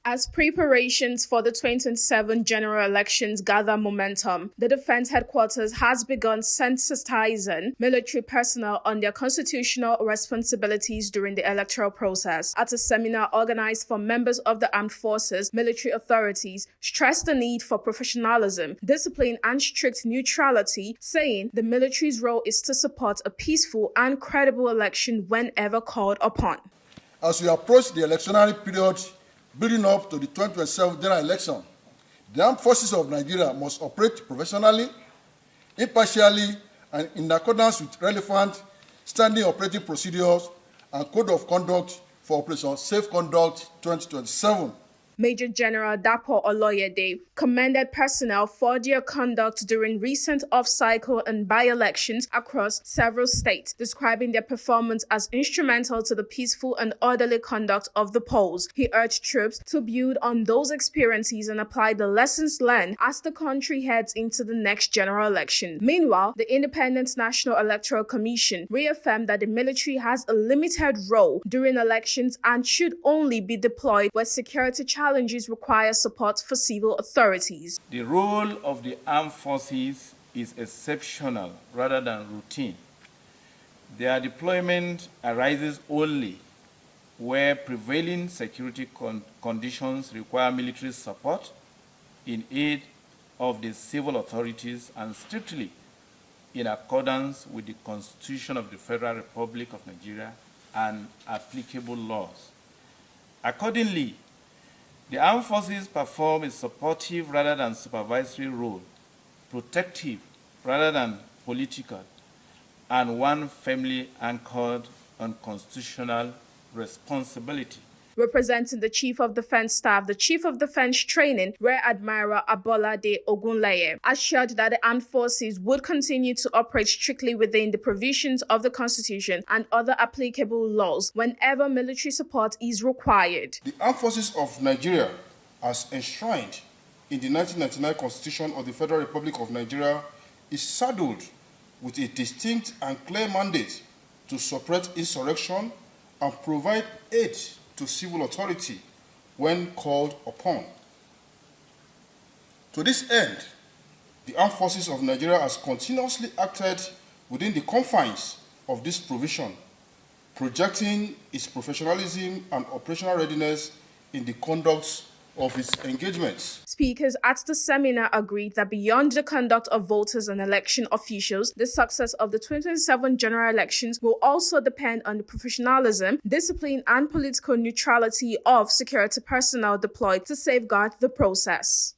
As preparations for the 2027 general elections gather momentum, the Defense Headquarters has begun sensitizing military personnel on their constitutional responsibilities during the electoral process. At a seminar organized for members of the armed forces, military authorities stressed the need for professionalism, discipline, and strict neutrality, saying the military's role is to support a peaceful and credible election whenever called upon. As we approach the electionary period building up to the 2027 general election, the armed forces of Nigeria must operate professionally, impartially, and in accordance with relevant standing operating procedures and code of conduct for Operation Safe Conduct 2027. Major General Dapo Oloyede commended personnel for their conduct during recent off-cycle and by-elections across several states, describing their performance as instrumental to the peaceful and orderly conduct of the polls. He urged troops to build on those experiences and apply the lessons learned as the country heads into the next general election. Meanwhile, the Independent National Electoral Commission reaffirmed that the military has a limited role during elections and should only be deployed where security challenges require support for civil authorities. The role of the armed forces is exceptional rather than routine. Their deployment arises only where prevailing security conditions require military support in aid of the civil authorities and strictly in accordance with the Constitution of the Federal Republic of Nigeria and applicable laws. Accordingly, the armed forces perform a supportive rather than supervisory role, protective rather than political, and one firmly anchored on constitutional responsibility. Representing the Chief of Defense Staff, the Chief of Defense Training, Rear Admiral Abolade Ogunleye, assured that the armed forces would continue to operate strictly within the provisions of the Constitution and other applicable laws whenever military support is required. The armed forces of Nigeria, as enshrined in the 1999 Constitution of the Federal Republic of Nigeria, is saddled with a distinct and clear mandate to suppress insurrection and provide aid to civil authority when called upon. To this end, the Armed Forces of Nigeria has continuously acted within the confines of this provision, projecting its professionalism and operational readiness in the conduct of its engagements. Speakers at the seminar agreed that beyond the conduct of voters and election officials, the success of the 2027 general elections will also depend on the professionalism, discipline, and political neutrality of security personnel deployed to safeguard the process.